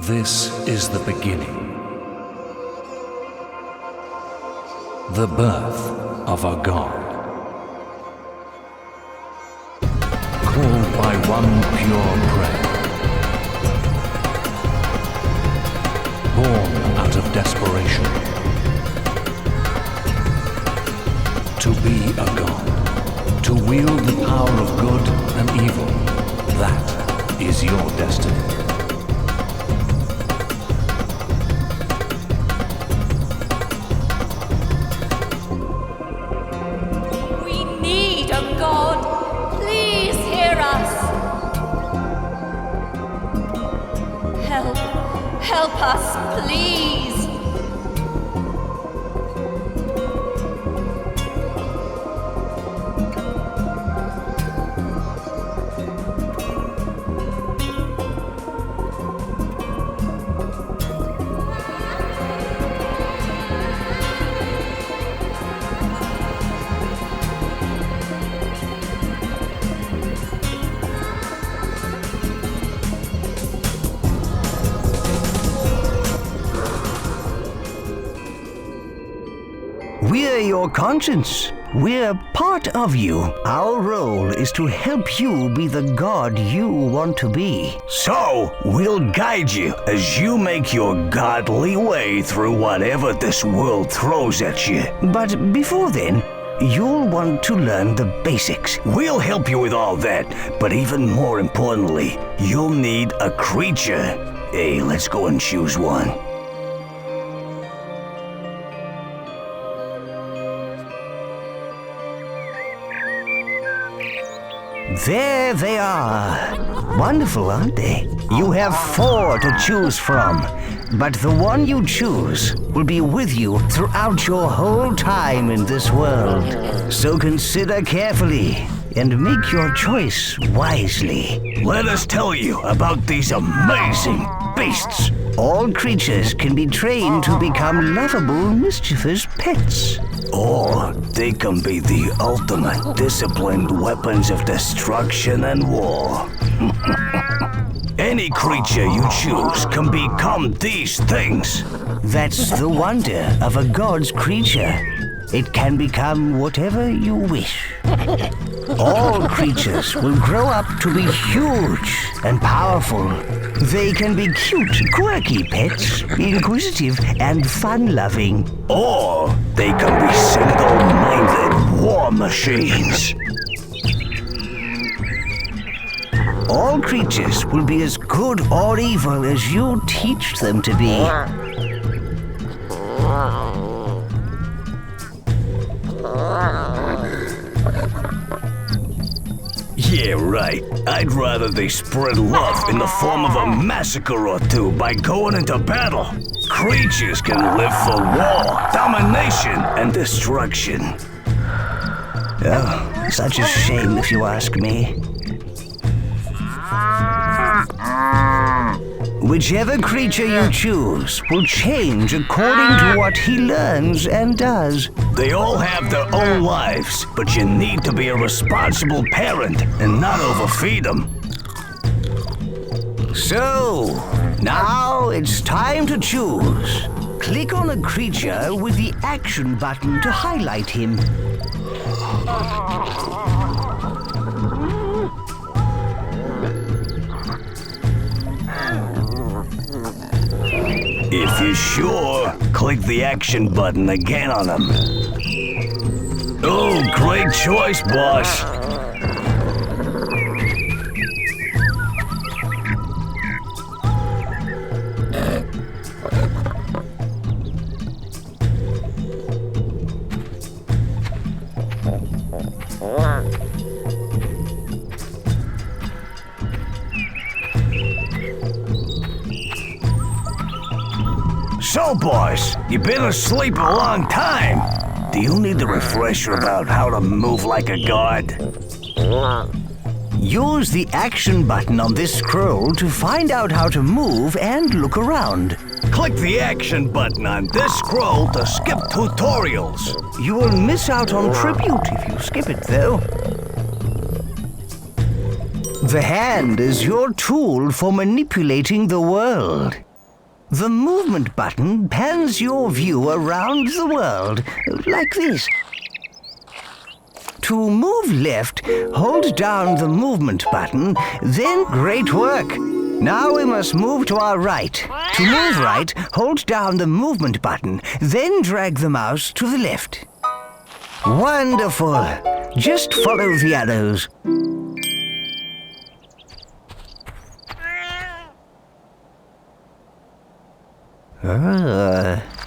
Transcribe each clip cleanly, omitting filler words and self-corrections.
This is the beginning. The birth of a god. Called by one pure prayer. Born out of desperation. To be a god. To wield the power of good and evil. That is your destiny. Help us, please! We're your conscience. We're part of you. Our role is to help you be the god you want to be. So, we'll guide you as you make your godly way through whatever this world throws at you. But before then, you'll want to learn the basics. We'll help you with all that, but even more importantly, you'll need a creature. Hey, let's go and choose one. There they are. Wonderful, aren't they? You have 4 to choose from, but the one you choose will be with you throughout your whole time in this world. So consider carefully and make your choice wisely. Let us tell you about these amazing beasts. All creatures can be trained to become lovable, mischievous pets. Or they can be the ultimate disciplined weapons of destruction and war. Any creature you choose can become these things. That's the wonder of a god's creature. It can become whatever you wish. All creatures will grow up to be huge and powerful. They can be cute, quirky pets, inquisitive and fun-loving. Or they can be single-minded war machines. All creatures will be as good or evil as you teach them to be. Yeah, right. I'd rather they spread love in the form of a massacre or two by going into battle. Creatures can live for war, domination, and destruction. Oh, such a shame if you ask me. Whichever creature you choose will change according to what he learns and does. They all have their own lives, but you need to be a responsible parent and not overfeed them. So, now it's time to choose. Click on a creature with the action button to highlight him. If you're sure, click the action button again on him. Oh, great choice, boss. So, boss, you've been asleep a long time. Do you need a refresher about how to move like a god? Use the action button on this scroll to find out how to move and look around. Click the action button on this scroll to skip tutorials. You will miss out on tribute if you skip it, though. The hand is your tool for manipulating the world. The movement button pans your view around the world, like this. To move left, hold down the movement button, then great work. Now we must move to our right. To move right, hold down the movement button, then drag the mouse to the left. Wonderful! Just follow the arrows.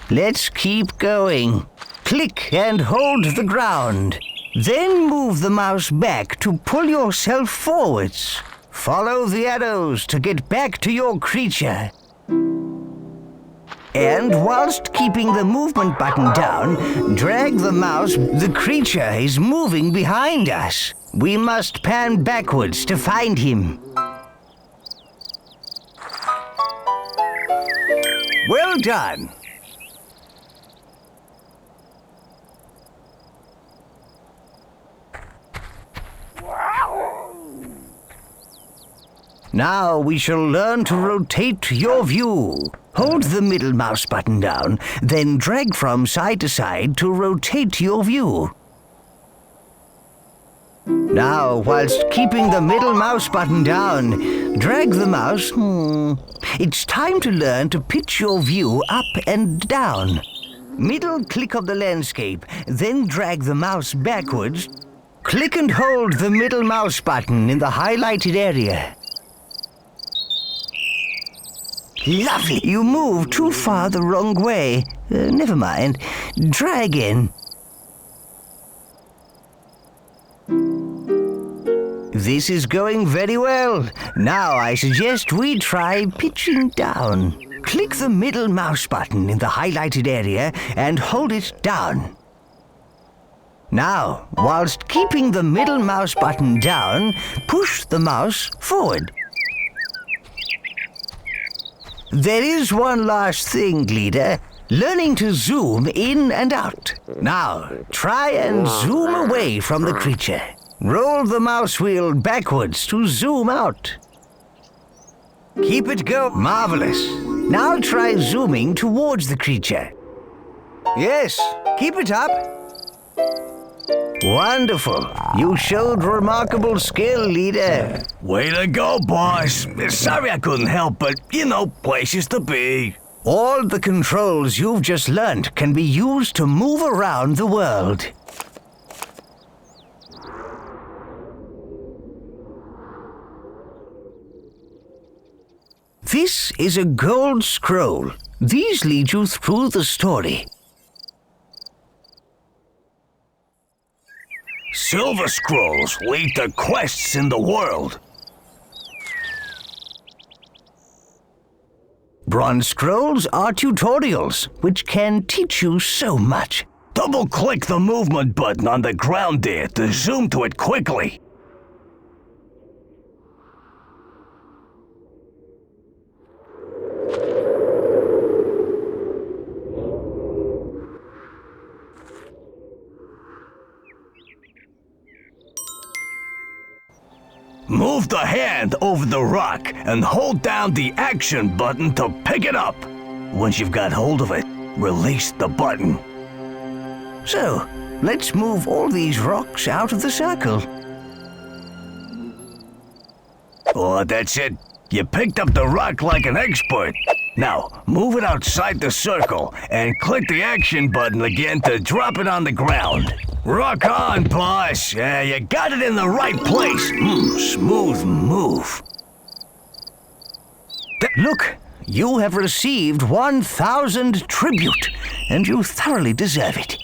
Let's keep going. Click and hold the ground. Then move the mouse back to pull yourself forwards. Follow the arrows to get back to your creature. And whilst keeping the movement button down, drag the mouse. The creature is moving behind us. We must pan backwards to find him. Well done. Now we shall learn to rotate your view. Hold the middle mouse button down, then drag from side to side to rotate your view. Now, whilst keeping the middle mouse button down, drag the mouse. It's time to learn to pitch your view up and down. Middle click of the landscape, then drag the mouse backwards. Click and hold the middle mouse button in the highlighted area. Lovely! You moved too far the wrong way. Never mind. Try again. This is going very well. Now I suggest we try pitching down. Click the middle mouse button in the highlighted area and hold it down. Now, whilst keeping the middle mouse button down, push the mouse forward. There is one last thing, leader. Learning to zoom in and out. Now, try and zoom away from the creature. Roll the mouse wheel backwards to zoom out. Keep it going. Marvelous. Now try zooming towards the creature. Yes, keep it up. Wonderful. You showed remarkable skill, leader. Way to go, boss. Sorry I couldn't help, but, places to be. All the controls you've just learned can be used to move around the world. This is a gold scroll. These lead you through the story. Silver scrolls lead to quests in the world. Bronze scrolls are tutorials, which can teach you so much. Double-click the movement button on the ground there to zoom to it quickly. Move the hand over the rock and hold down the action button to pick it up. Once you've got hold of it, release the button. So, let's move all these rocks out of the circle. Oh, that's it. You picked up the rock like an expert. Now, move it outside the circle and click the action button again to drop it on the ground. Rock on, boss. You got it in the right place. Smooth move. Look, you have received 1,000 tribute, and you thoroughly deserve it.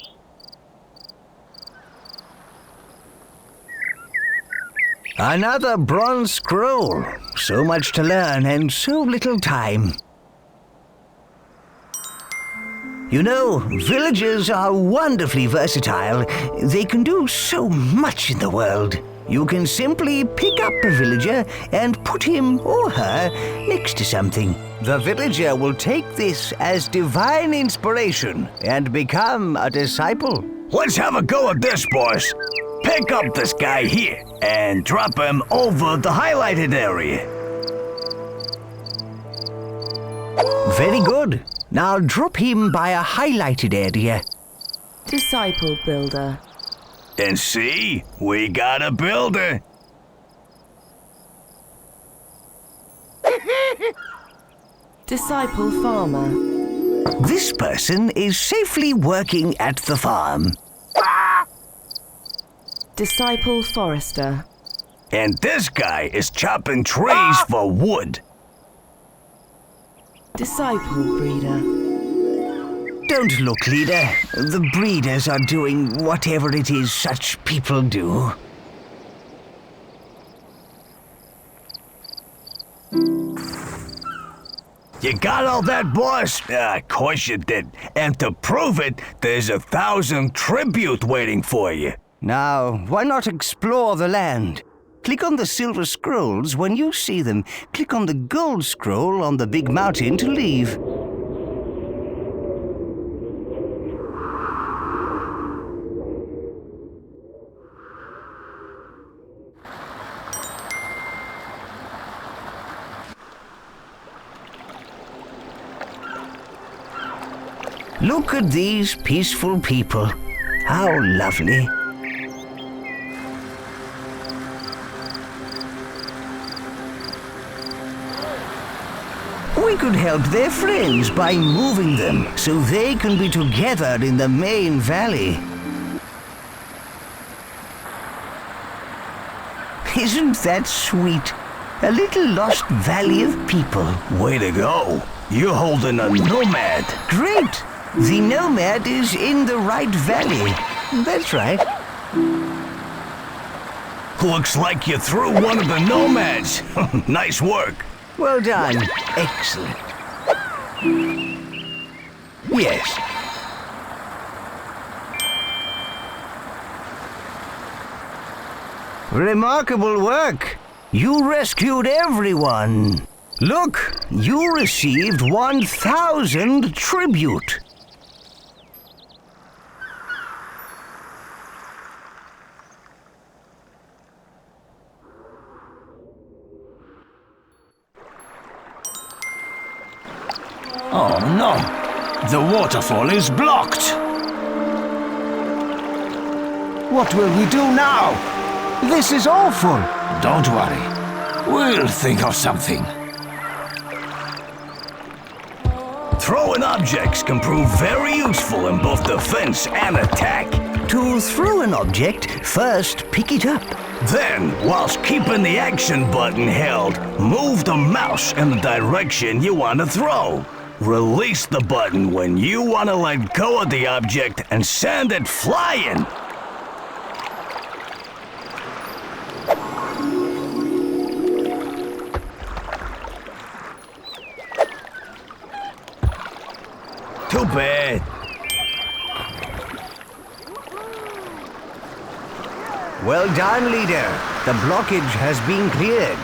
Another bronze scroll. So much to learn and so little time. You know, villagers are wonderfully versatile. They can do so much in the world. You can simply pick up a villager and put him or her next to something. The villager will take this as divine inspiration and become a disciple. Let's have a go at this, boss. Pick up this guy here and drop him over the highlighted area. Very good. Now drop him by a highlighted area. Disciple builder. And see, we got a builder. Disciple farmer. This person is safely working at the farm. Disciple forester. And this guy is chopping trees for wood. Disciple breeder. Don't look, leader. The breeders are doing whatever it is such people do. You got all that, boss? Of course you did. And to prove it, there's 1,000 tribute waiting for you. Now, why not explore the land? Click on the silver scrolls when you see them. Click on the gold scroll on the big mountain to leave. Look at these peaceful people. How lovely. We could help their friends by moving them so they can be together in the main valley. Isn't that sweet? A little lost valley of people. Way to go. You're holding a nomad. Great! The nomad is in the right valley. That's right. Looks like you threw one of the nomads. Nice work. Well done. Excellent. Yes. Remarkable work. You rescued everyone. Look, you received 1,000 tribute. Oh no! The waterfall is blocked! What will we do now? This is awful! Don't worry. We'll think of something. Throwing objects can prove very useful in both defense and attack. To throw an object, first pick it up. Then, whilst keeping the action button held, move the mouse in the direction you want to throw. Release the button when you want to let go of the object and send it flying. Too bad. Well done, leader. The blockage has been cleared.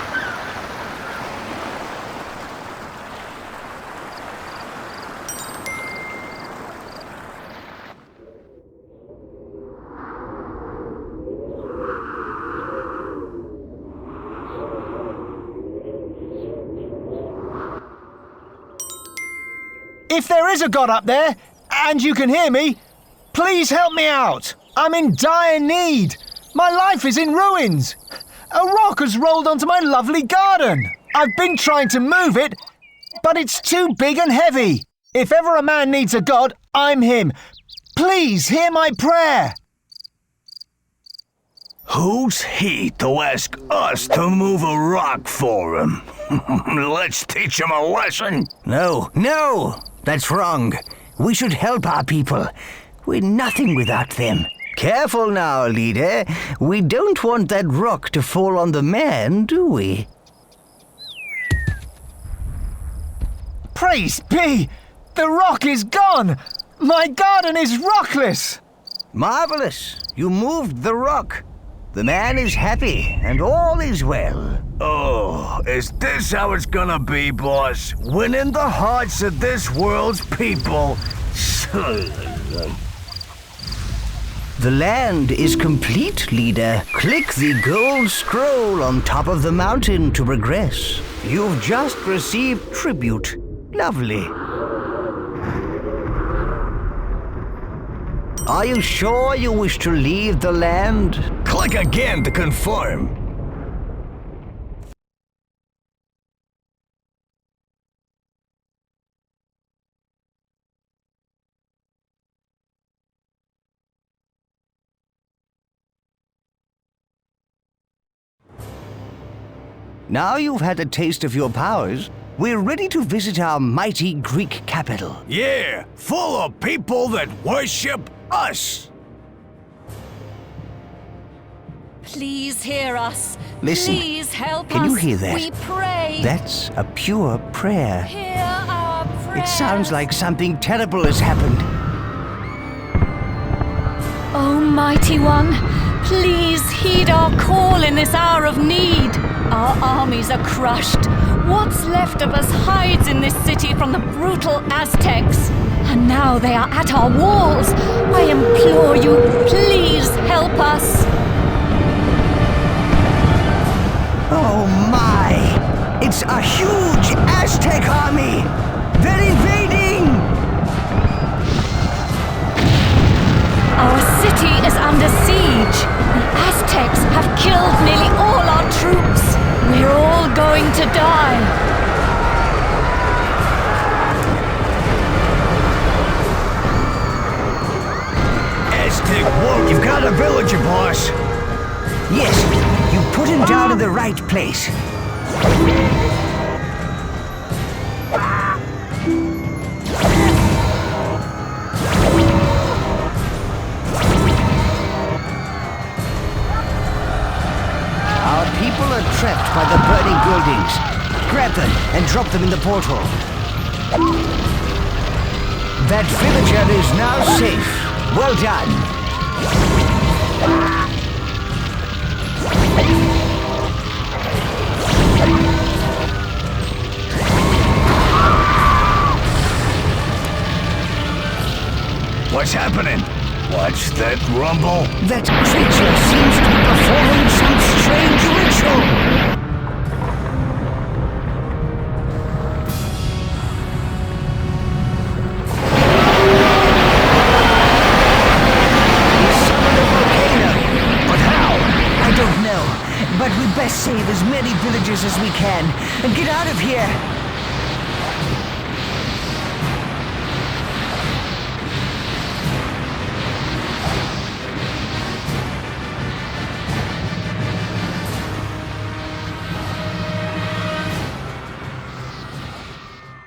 If there is a god up there, and you can hear me, please help me out. I'm in dire need. My life is in ruins. A rock has rolled onto my lovely garden. I've been trying to move it, but it's too big and heavy. If ever a man needs a god, I'm him. Please hear my prayer. Who's he to ask us to move a rock for him? Let's teach him a lesson. No, that's wrong. We should help our people. We're nothing without them. Careful now, leader. We don't want that rock to fall on the man, do we? Praise be! The rock is gone! My garden is rockless! Marvelous. You moved the rock. The man is happy, and all is well. Oh, is this how it's gonna be, boss? Winning the hearts of this world's people. The land is complete, leader. Click the gold scroll on top of the mountain to progress. You've just received tribute. Lovely. Are you sure you wish to leave the land? Click again to confirm. Now you've had a taste of your powers, we're ready to visit our mighty Greek capital. Yeah, full of people that worship us. Please hear us. Listen, Please help us. can you hear that? We pray. That's a pure prayer. Hear our prayer. It sounds like something terrible has happened. Almighty One, please heed our call in this hour of need. Our armies are crushed. What's left of us hides in this city from the brutal Aztecs. And now they are at our walls. I implore you, please help us. Oh my! It's a huge Aztec army! They're invading! Our city is under siege. The Aztecs have killed nearly all our troops. We're all going to die. Aztec war. You've got a villager, boss. Yes, you put him down in the right place. Our people are trapped by the burning buildings. Grab them and drop them in the portal. That villager is now safe. Well done. What's happening? What's that rumble? That creature seems to be performing some strange ritual. He summoned a volcano. But how? I don't know. But we best save as many villagers as we can and get out of here.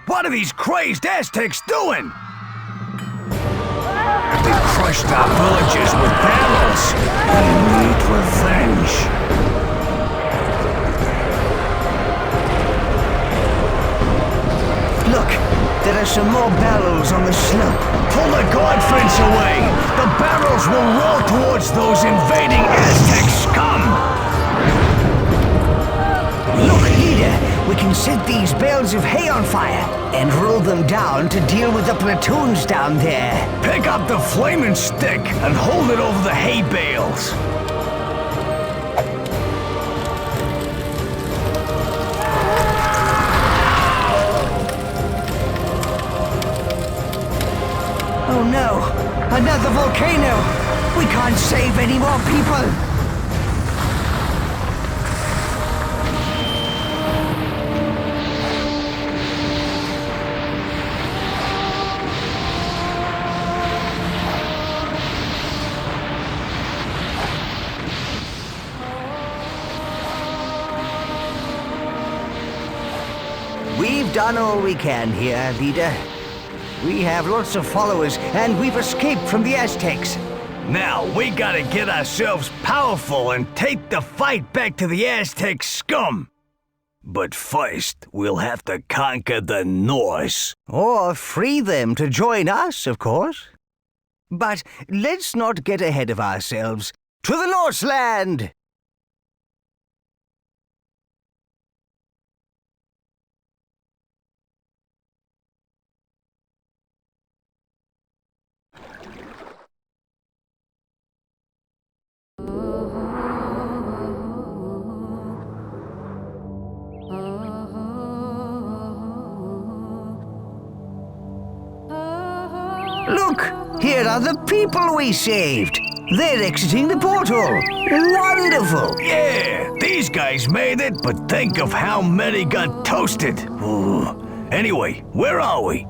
What are these crazed Aztecs doing? They crushed our villages with barrels. They need revenge. Look, there are some more barrels on the slope. Pull the guard fence away. The barrels will roll towards those invading Aztec scum. Look, leader, we can set these bales of hay on fire and roll them down to deal with the platoons down there. Pick up the flaming stick and hold it over the hay bales. Oh no, another volcano! We can't save any more people! We've done all we can here, leader. We have lots of followers, and we've escaped from the Aztecs. Now, we gotta get ourselves powerful and take the fight back to the Aztec scum. But first, we'll have to conquer the Norse. Or free them to join us, of course. But let's not get ahead of ourselves. To the Norseland! Look! Here are the people we saved. They're exiting the portal. Wonderful. Yeah, these guys made it, but think of how many got toasted. Ooh. Anyway, where are we?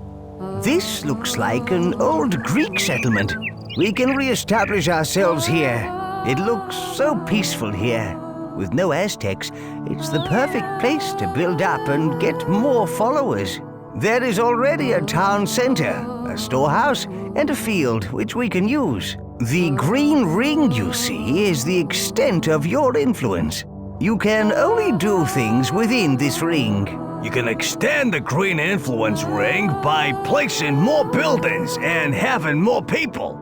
This looks like an old Greek settlement. We can re-establish ourselves here. It looks so peaceful here. With no Aztecs, it's the perfect place to build up and get more followers. There is already a town center, a storehouse, and a field which we can use. The green ring you see is the extent of your influence. You can only do things within this ring. You can extend the green influence ring by placing more buildings and having more people.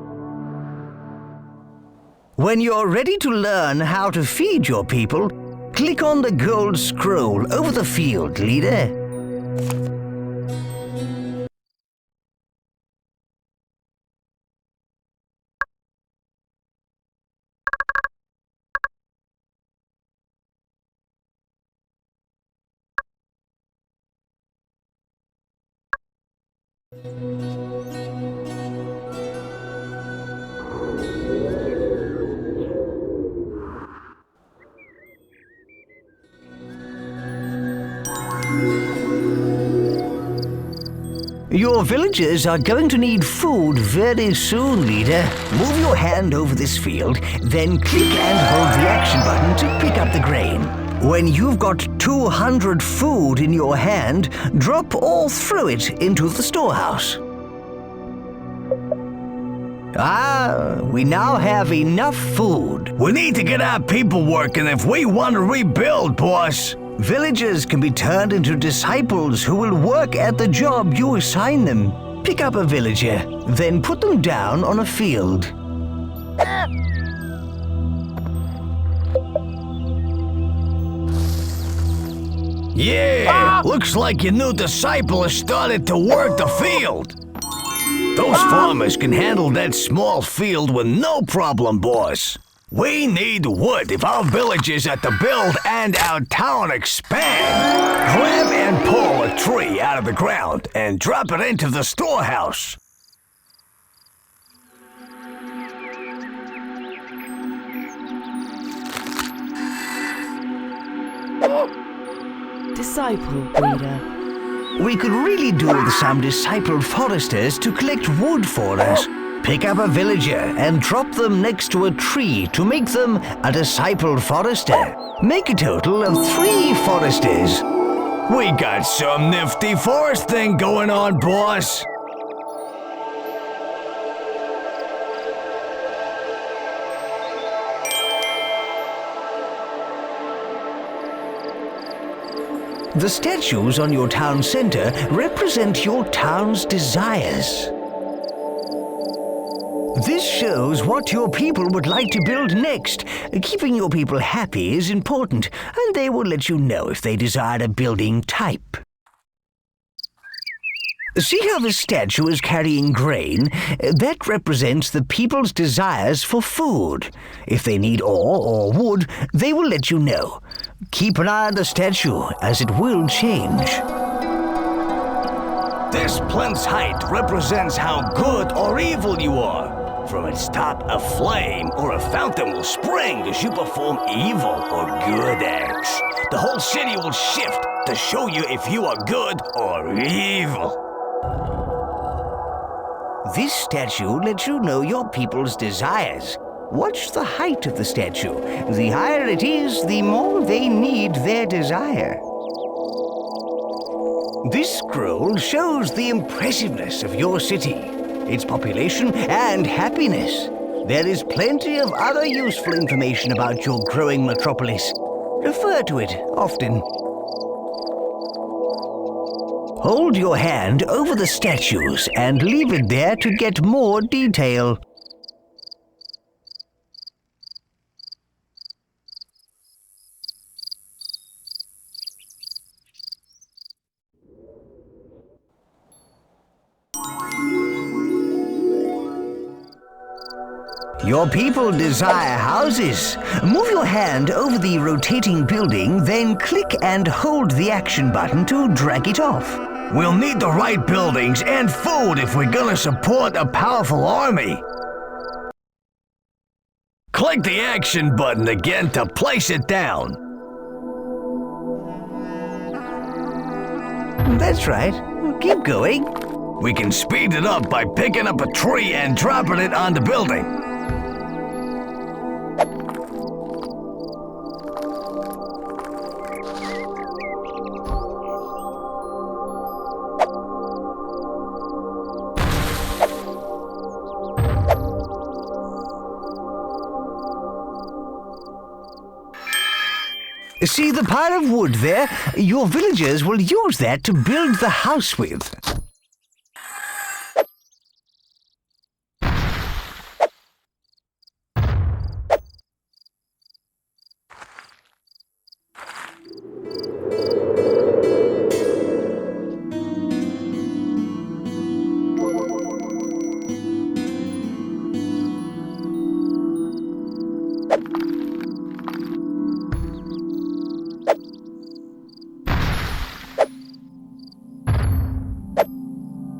When you're ready to learn how to feed your people, click on the gold scroll over the field, leader. Your villagers are going to need food very soon, leader. Move your hand over this field, then click and hold the action button to pick up the grain. When you've got 200 food in your hand, drop all through it into the storehouse. We now have enough food. We need to get our people working if we want to rebuild, boss. Villagers can be turned into disciples who will work at the job you assign them. Pick up a villager, then put them down on a field. Yeah, looks like your new disciple has started to work the field. Those farmers can handle that small field with no problem, boss. We need wood if our villages are to build and our town expand. Grab and pull a tree out of the ground and drop it into the storehouse. Disciple breeder. We could really do with some disciple foresters to collect wood for us. Pick up a villager and drop them next to a tree to make them a disciple forester. Make a total of 3 foresters. We got some nifty forest thing going on, boss. The statues on your town center represent your town's desires. This shows what your people would like to build next. Keeping your people happy is important, and they will let you know if they desire a building type. See how the statue is carrying grain? That represents the people's desires for food. If they need ore or wood, they will let you know. Keep an eye on the statue, as it will change. This plinth's height represents how good or evil you are. From its top, a flame or a fountain will spring as you perform evil or good acts. The whole city will shift to show you if you are good or evil. This statue lets you know your people's desires. Watch the height of the statue. The higher it is, the more they need their desire. This scroll shows the impressiveness of your city, its population and happiness. There is plenty of other useful information about your growing metropolis. Refer to it often. Hold your hand over the statues and leave it there to get more detail. Your people desire houses. Move your hand over the rotating building, then click and hold the action button to drag it off. We'll need the right buildings and food if we're gonna support a powerful army. Click the action button again to place it down. That's right. Keep going. We can speed it up by picking up a tree and dropping it on the building. See the pile of wood there? Your villagers will use that to build the house with.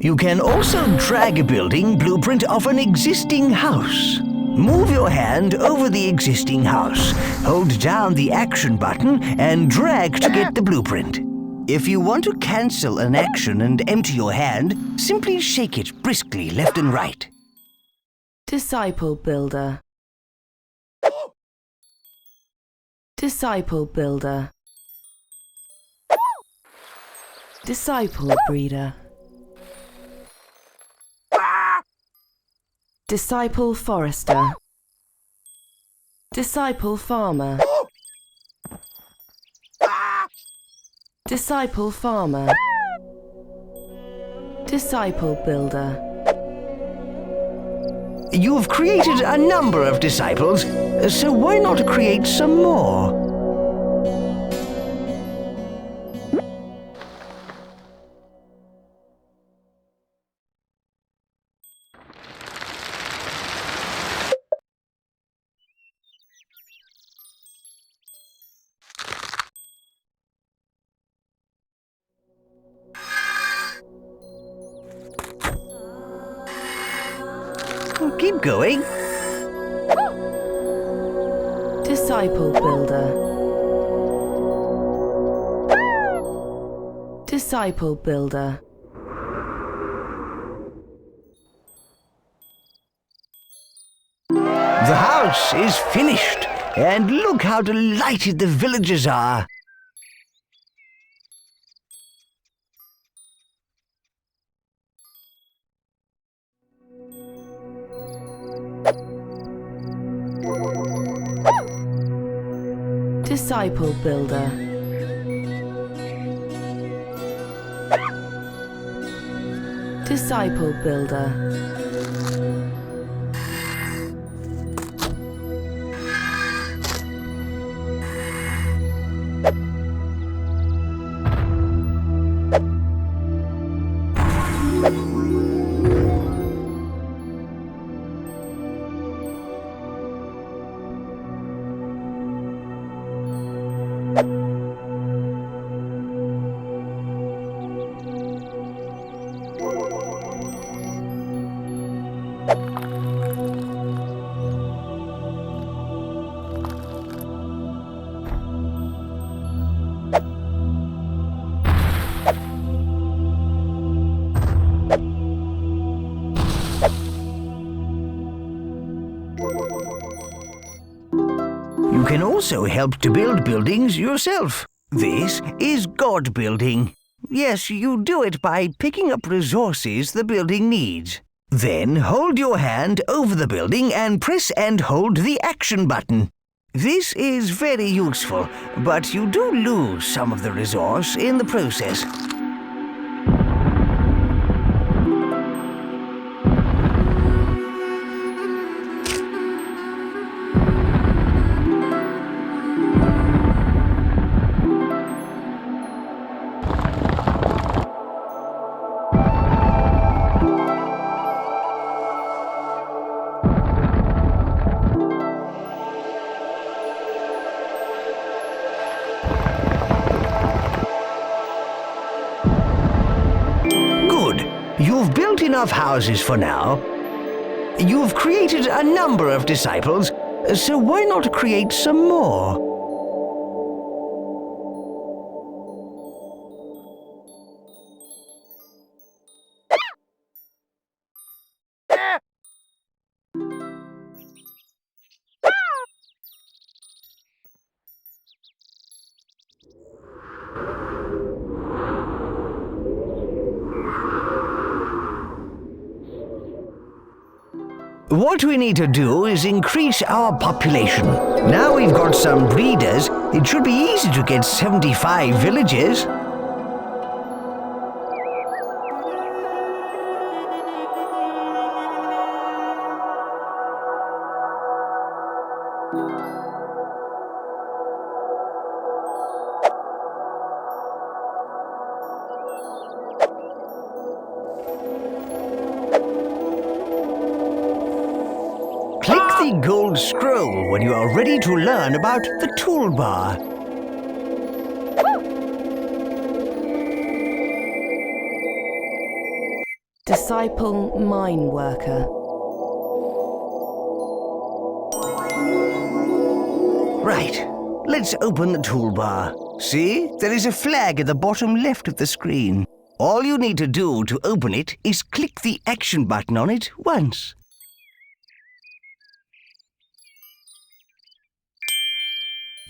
You can also drag a building blueprint of an existing house. Move your hand over the existing house, hold down the action button, and drag to get the blueprint. If you want to cancel an action and empty your hand, simply shake it briskly left and right. Disciple Builder. Disciple Builder. Disciple Breeder. Disciple Forester. Disciple Farmer. Disciple Farmer. Disciple Builder. You've created a number of disciples, so why not create some more? Keep going. Disciple Builder. Disciple Builder. The house is finished, and look how delighted the villagers are. Disciple Builder. Disciple Builder. You can also help to build buildings yourself. This is God building. Yes, you do it by picking up resources the building needs. Then hold your hand over the building and press and hold the action button. This is very useful, but you do lose some of the resource in the process. You've built enough houses for now. You've created a number of disciples, so why not create some more? What we need to do is increase our population. Now we've got some breeders, it should be easy to get 75 villages. Click the gold scroll when you are ready to learn about the toolbar. Disciple Mine Worker. Right, let's open the toolbar. See, there is a flag at the bottom left of the screen. All you need to do to open it is click the action button on it once.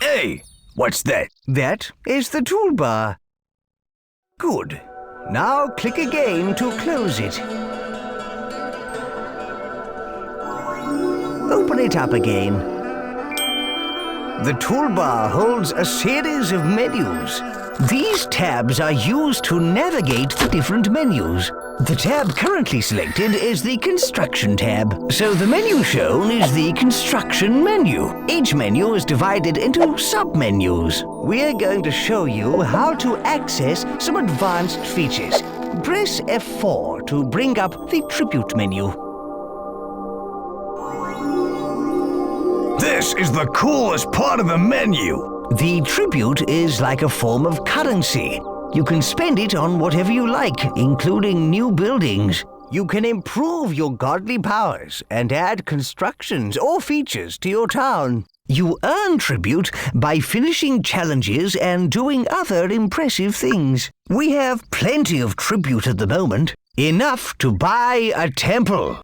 Hey, what's that? That is the toolbar. Good. Now click again to close it. Open it up again. The toolbar holds a series of menus. These tabs are used to navigate the different menus. The tab currently selected is the Construction tab, so the menu shown is the Construction menu. Each menu is divided into sub-menus. We're going to show you how to access some advanced features. Press F4 to bring up the Tribute menu. This is the coolest part of the menu. The tribute is like a form of currency. You can spend it on whatever you like, including new buildings. You can improve your godly powers and add constructions or features to your town. You earn tribute by finishing challenges and doing other impressive things. We have plenty of tribute at the moment, enough to buy a temple.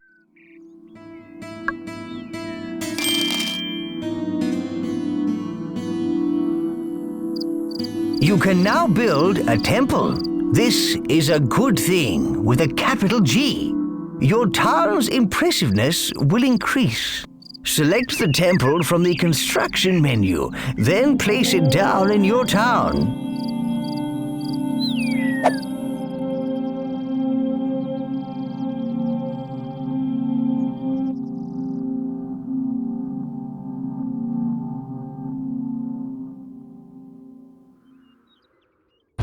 You can now build a temple. This is a good thing with a capital G. Your town's impressiveness will increase. Select the temple from the Construction menu, then place it down in your town.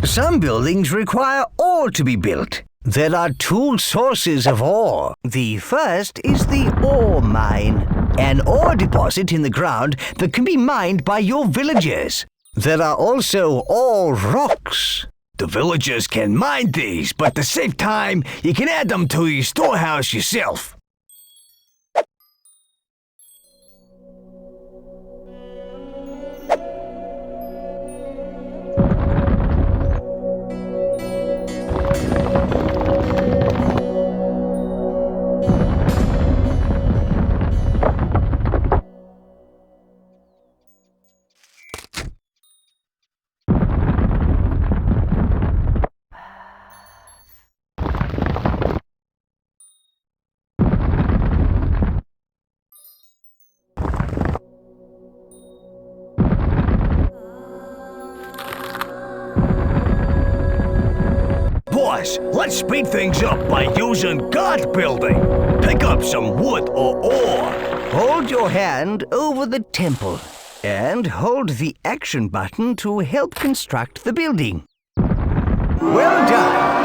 Some buildings require ore to be built. There are two sources of ore. The first is the ore mine, an ore deposit in the ground that can be mined by your villagers. There are also ore rocks. The villagers can mine these, but to save time, you can add them to your storehouse yourself. Boss, let's speed things up by using God building. Pick up some wood or ore. Hold your hand over the temple and hold the action button to help construct the building. Well done!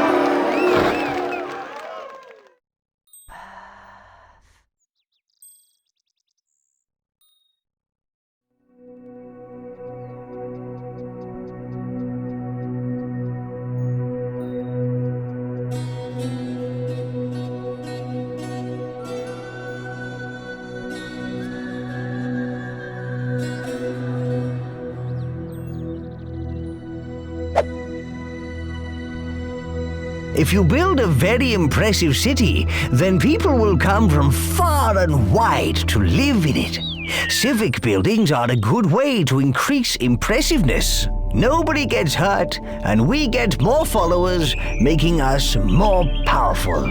If you build a very impressive city, then people will come from far and wide to live in it. Civic buildings are a good way to increase impressiveness. Nobody gets hurt, and we get more followers, making us more powerful.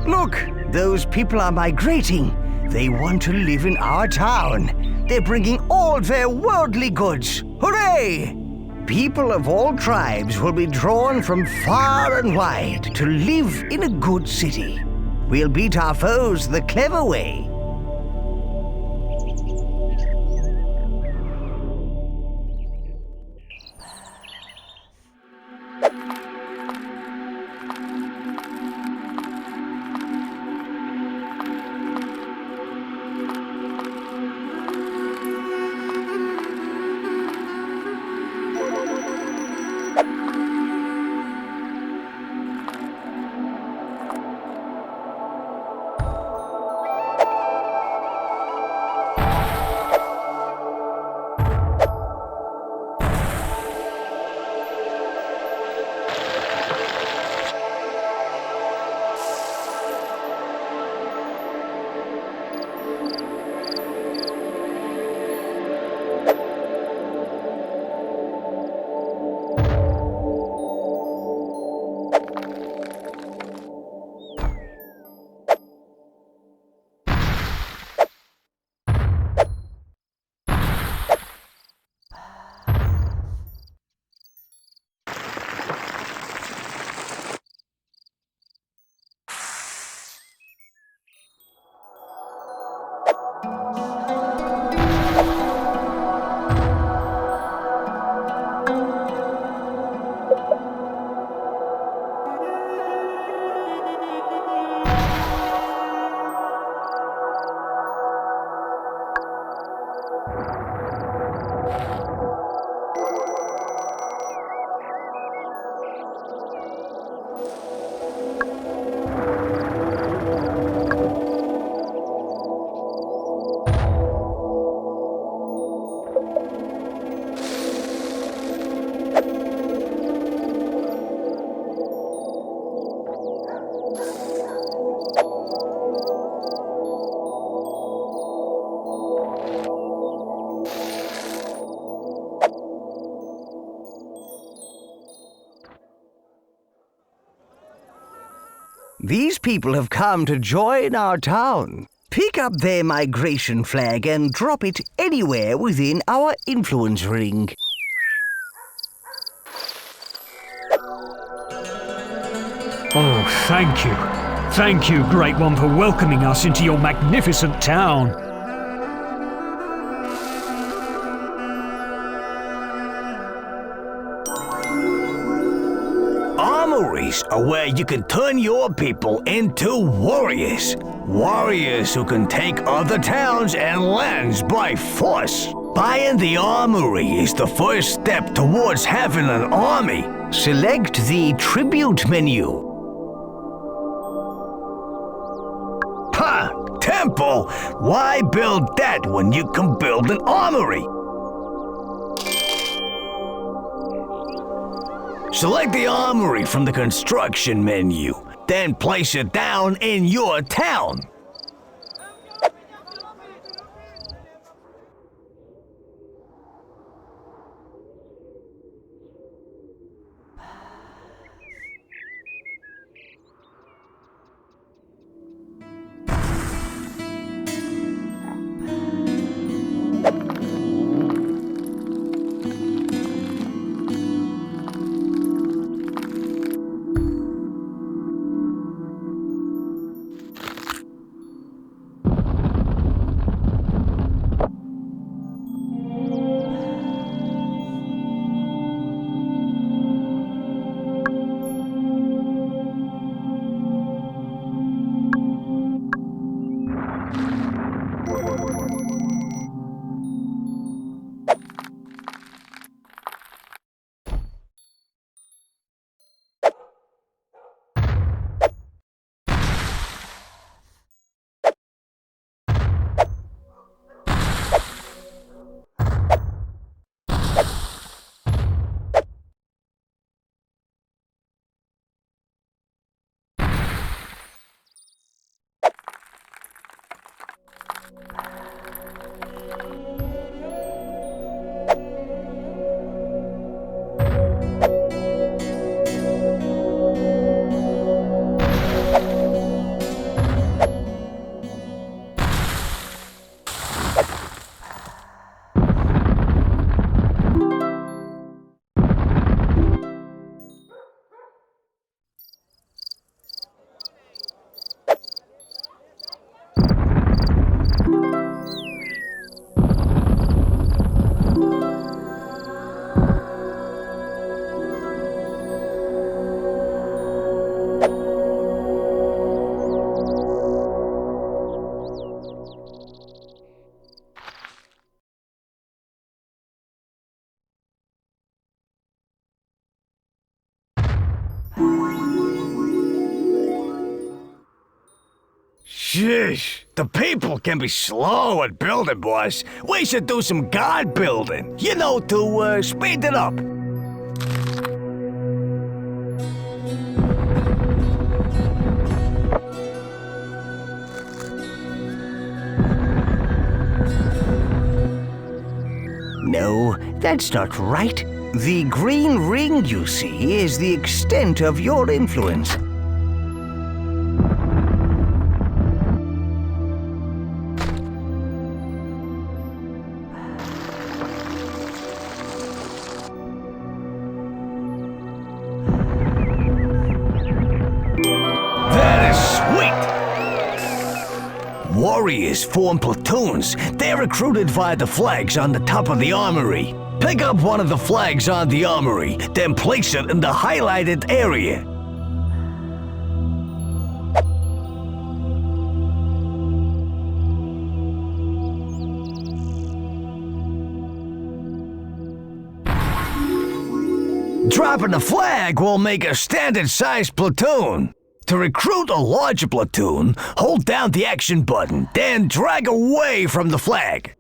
Look, those people are migrating. They want to live in our town. They're bringing all their worldly goods. Hooray! People of all tribes will be drawn from far and wide to live in a good city. We'll beat our foes the clever way. These people have come to join our town. Pick up their migration flag and drop it anywhere within our influence ring. Oh, thank you. Thank you, Great One, for welcoming us into your magnificent town. Armories are where you can turn your people into warriors. Warriors who can take other towns and lands by force. Buying the armory is the first step towards having an army. Select the tribute menu. Ha! Temple! Why build that when you can build an armory? Select the armory from the construction menu, then place it down in your town. Sheesh, the people can be slow at building, boss. We should do some guard building, you know, to speed it up. No, that's not right. The green ring you see is the extent of your influence. Warriors form platoons. They're recruited via the flags on the top of the armory. Pick up one of the flags on the armory, then place it in the highlighted area. Dropping the flag will make a standard-sized platoon. To recruit a larger platoon, hold down the action button, then drag away from the flag.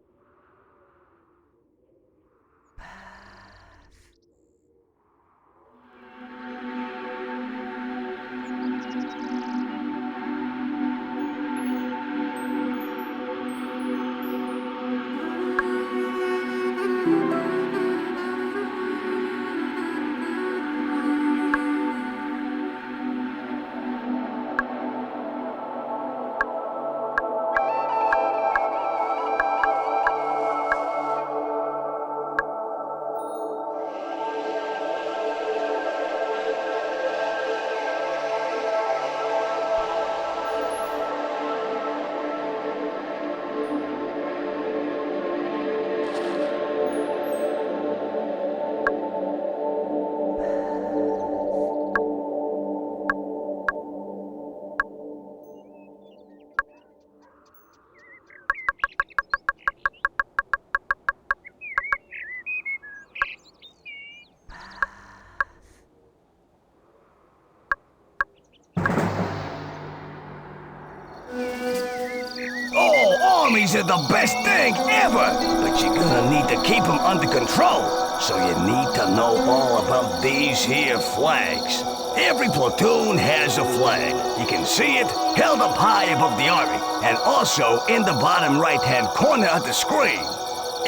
Armies are the best thing ever, but you're gonna need to keep them under control. So you need to know all about these here flags. Every platoon has a flag. You can see it held up high above the army, and also in the bottom right-hand corner of the screen.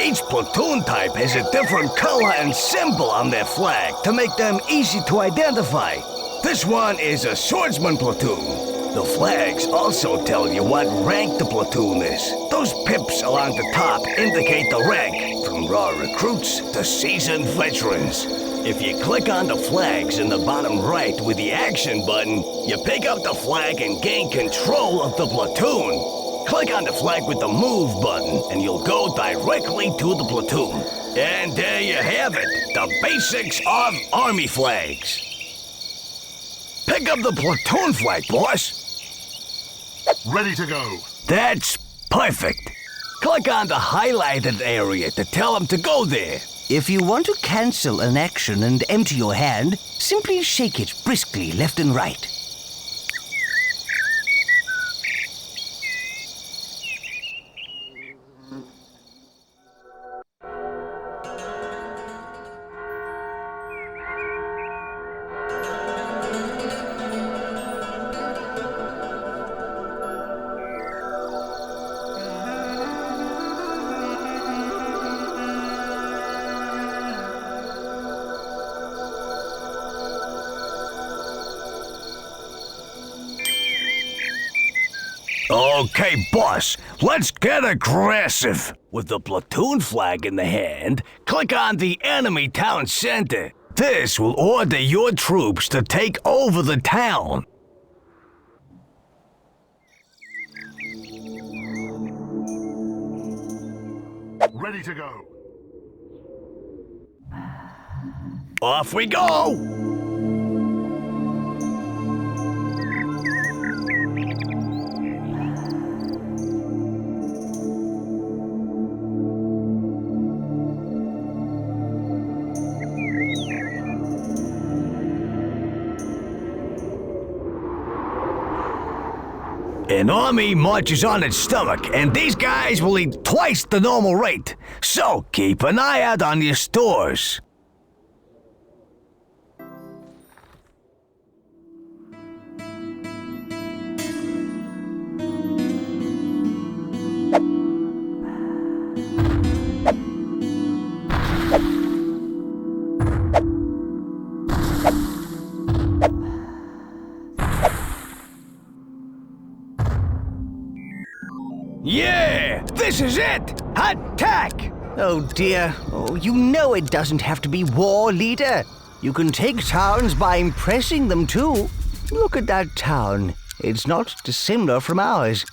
Each platoon type has a different color and symbol on their flag to make them easy to identify. This one is a swordsman platoon. The flags also tell you what rank the platoon is. Those pips along the top indicate the rank, from raw recruits to seasoned veterans. If you click on the flags in the bottom right with the action button, you pick up the flag and gain control of the platoon. Click on the flag with the move button and you'll go directly to the platoon. And there you have it, the basics of army flags. Pick up the platoon flag, boss. Ready to go. That's perfect. Click on the highlighted area to tell them to go there. If you want to cancel an action and empty your hand, simply shake it briskly left and right. Okay, boss, let's get aggressive. With the platoon flag in the hand, click on the enemy town center. This will order your troops to take over the town. Ready to go. Off we go! An army marches on its stomach, and these guys will eat twice the normal rate. So keep an eye out on your stores. Yeah! This is it! Attack! Oh dear. Oh, you know it doesn't have to be war, leader. You can take towns by impressing them too. Look at that town. It's not dissimilar from ours.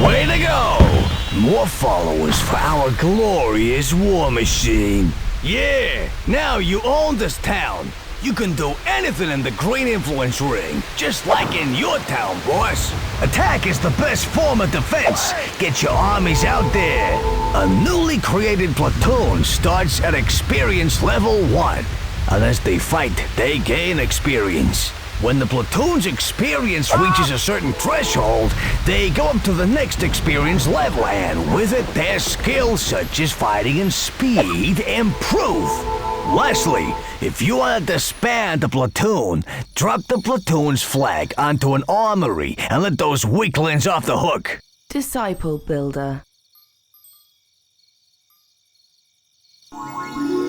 Way to go! More followers for our glorious war machine. Yeah, now you own this town. You can do anything in the Green Influence Ring, just like in your town, boss. Attack is the best form of defense. Get your armies out there. A newly created platoon starts at experience level 1. Unless they fight, they gain experience. When the platoon's experience reaches a certain threshold, they go up to the next experience level, and with it, their skills such as fighting and speed improve. Lastly, if you want to disband the platoon, drop the platoon's flag onto an armory and let those weaklings off the hook. Disciple Builder.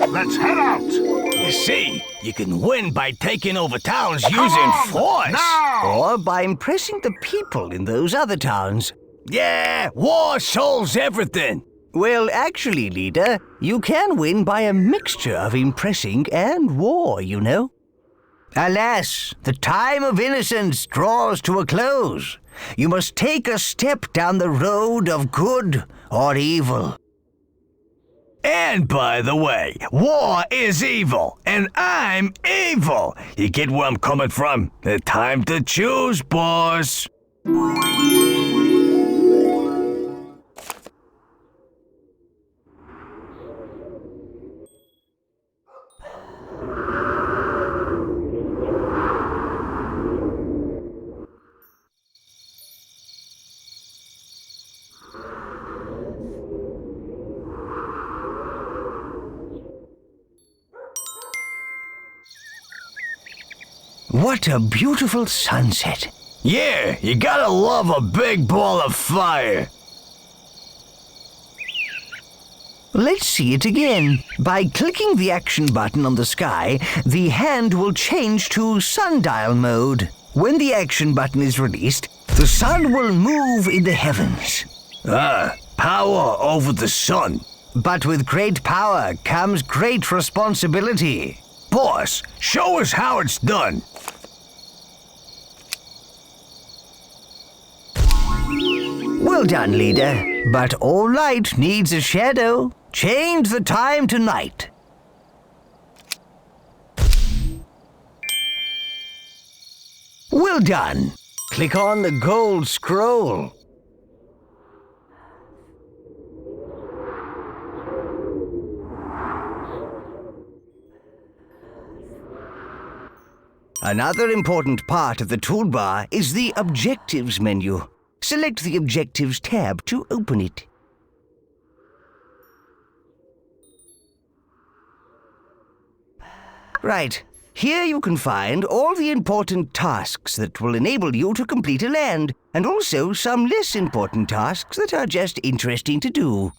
Let's head out! You see, you can win by taking over towns using force. Now! Or by impressing the people in those other towns. Yeah, war solves everything. Well, actually, leader, you can win by a mixture of impressing and war, you know. Alas, the time of innocence draws to a close. You must take a step down the road of good or evil. And by the way, war is evil, and I'm evil. You get where I'm coming from? Time to choose, boss. What a beautiful sunset. Yeah, you gotta love a big ball of fire. Let's see it again. By clicking the action button on the sky, the hand will change to sundial mode. When the action button is released, the sun will move in the heavens. Power over the sun. But with great power comes great responsibility. Boss, show us how it's done. Well done, leader. But all light needs a shadow. Change the time to night. Well done. Click on the gold scroll. Another important part of the toolbar is the Objectives menu. Select the Objectives tab to open it. Right. Here you can find all the important tasks that will enable you to complete a land, and also some less important tasks that are just interesting to do.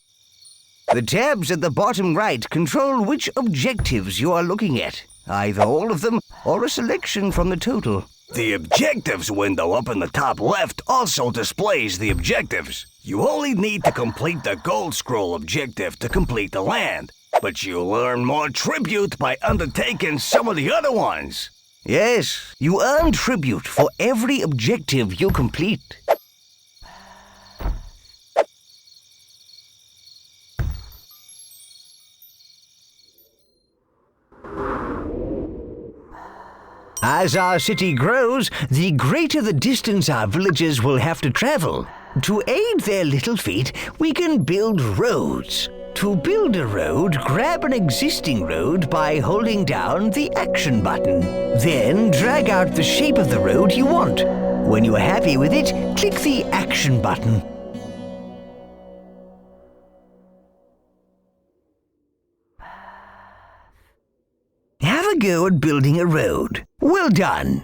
The tabs at the bottom right control which objectives you are looking at, either all of them or a selection from the total. The Objectives window up in the top left also displays the objectives. You only need to complete the Gold Scroll objective to complete the land, but you'll earn more tribute by undertaking some of the other ones. Yes, you earn tribute for every objective you complete. As our city grows, the greater the distance our villagers will have to travel. To aid their little feet, we can build roads. To build a road, grab an existing road by holding down the Action button. Then drag out the shape of the road you want. When you are happy with it, click the Action button. Have a go at building a road. Well done.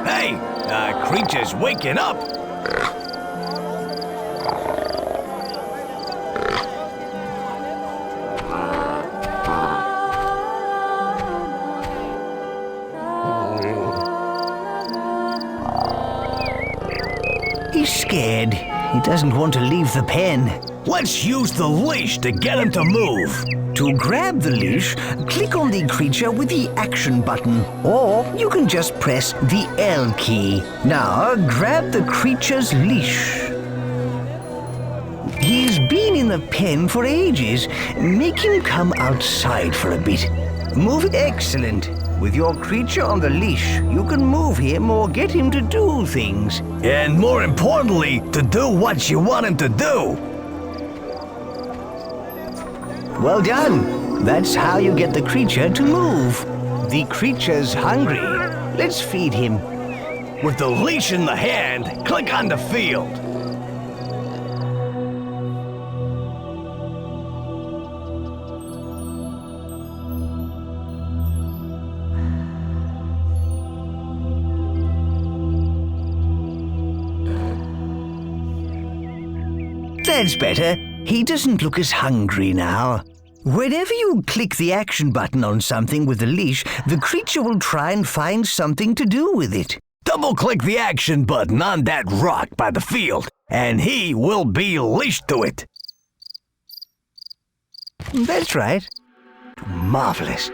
Hey, creature's waking up. He's scared. He doesn't want to leave the pen. Let's use the leash to get him to move. To grab the leash, click on the creature with the Action button, or you can just press the L key. Now, grab the creature's leash. He's been in the pen for ages. Make him come outside for a bit. Move. Excellent. With your creature on the leash, you can move him or get him to do things. And more importantly, to do what you want him to do. Well done. That's how you get the creature to move. The creature's hungry. Let's feed him. With the leash in the hand, click on the field. That's better. He doesn't look as hungry now. Whenever you click the Action button on something with the leash, the creature will try and find something to do with it. Double-click the Action button on that rock by the field, and he will be leashed to it. That's right. Marvelous.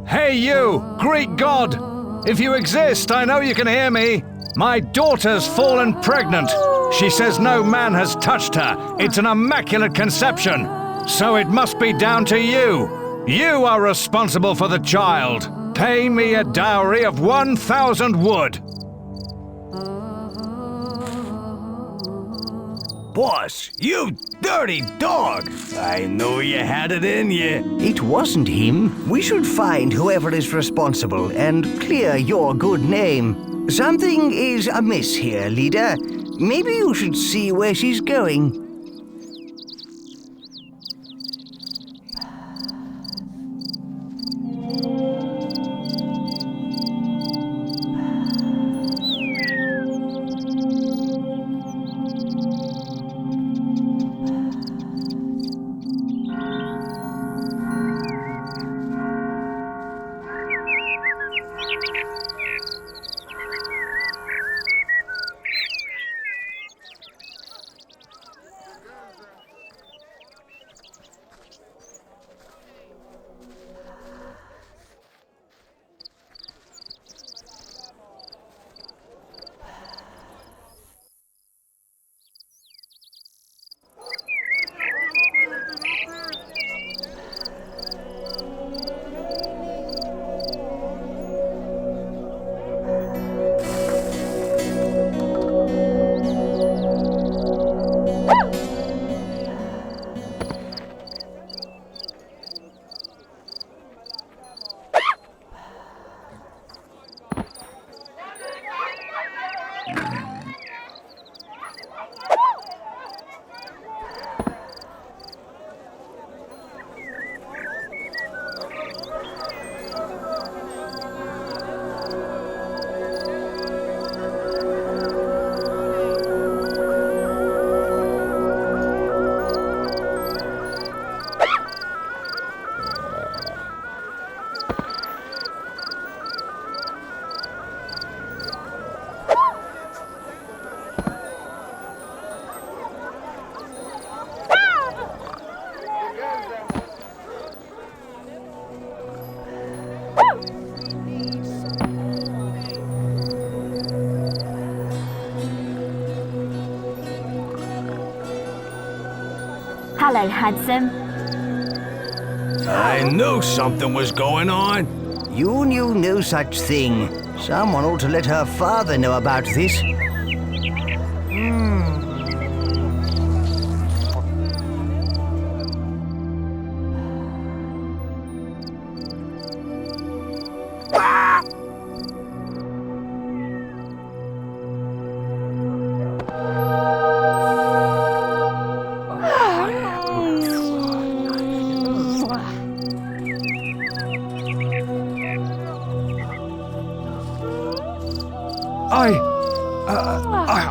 Hey you, Greek god! If you exist, I know you can hear me. My daughter's fallen pregnant. She says no man has touched her. It's an immaculate conception. So it must be down to you. You are responsible for the child. Pay me a dowry of 1,000 wood. Boss, you dirty dog! I knew you had it in you. It wasn't him. We should find whoever is responsible and clear your good name. Something is amiss here, leader. Maybe you should see where she's going. Hello, handsome. I knew something was going on. You knew no such thing. Someone ought to let her father know about this.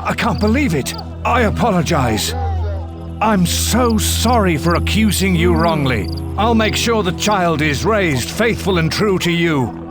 I can't believe it. I apologize. I'm so sorry for accusing you wrongly. I'll make sure the child is raised faithful and true to you.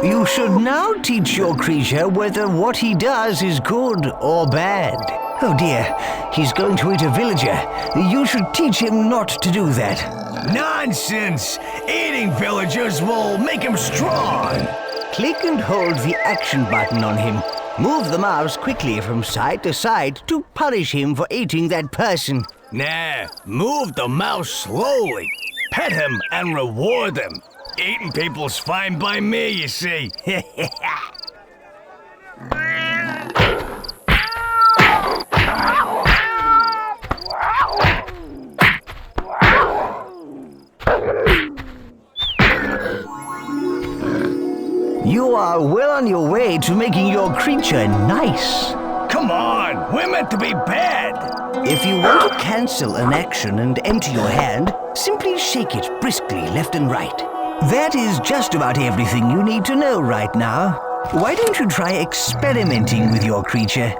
You should now teach your creature whether what he does is good or bad. Oh dear, he's going to eat a villager. You should teach him not to do that. Nonsense! Eating villagers will make him strong! Click and hold the action button on him. Move the mouse quickly from side to side to punish him for eating that person. Nah, move the mouse slowly. Pet him and reward him. Eating people's fine by me, you see. You are well on your way to making your creature nice. Come on, we're meant to be bad. If you want to cancel an action and empty your hand, simply shake it briskly left and right. That is just about everything you need to know right now. Why don't you try experimenting with your creature?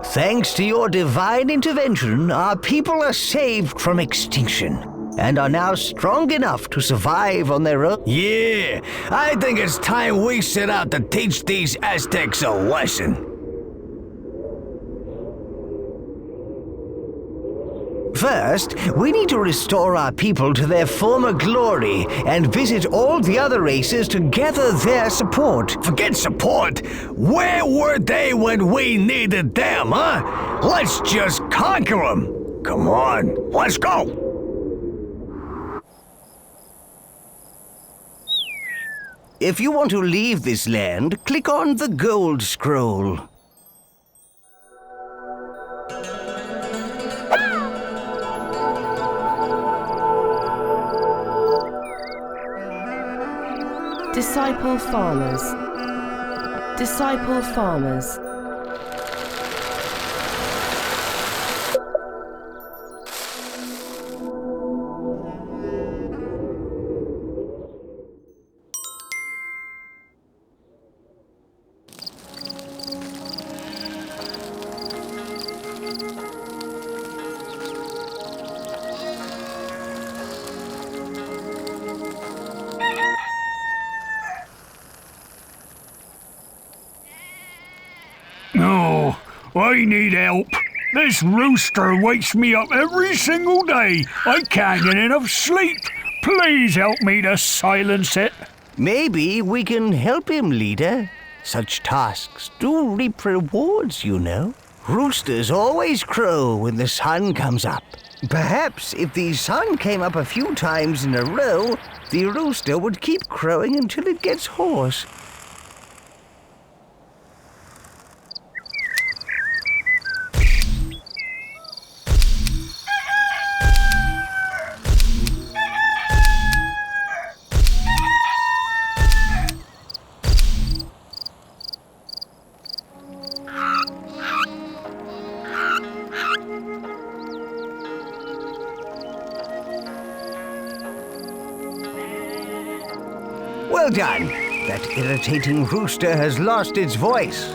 Thanks to your divine intervention, our people are saved from extinction and are now strong enough to survive on their own. Yeah, I think it's time we set out to teach these Aztecs a lesson. First, we need to restore our people to their former glory and visit all the other races to gather their support. Forget support! Where were they when we needed them, huh? Let's just conquer them! Come on, let's go! If you want to leave this land, click on the gold scroll. Disciple farmers. Disciple farmers. Oh, I need help. This rooster wakes me up every single day. I can't get enough sleep. Please help me to silence it. Maybe we can help him, leader. Such tasks do reap rewards, you know. Roosters always crow when the sun comes up. Perhaps if the sun came up a few times in a row, the rooster would keep crowing until it gets hoarse. Well done. That irritating rooster has lost its voice.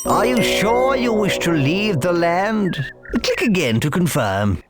Are you sure you wish to leave the land? Click again to confirm.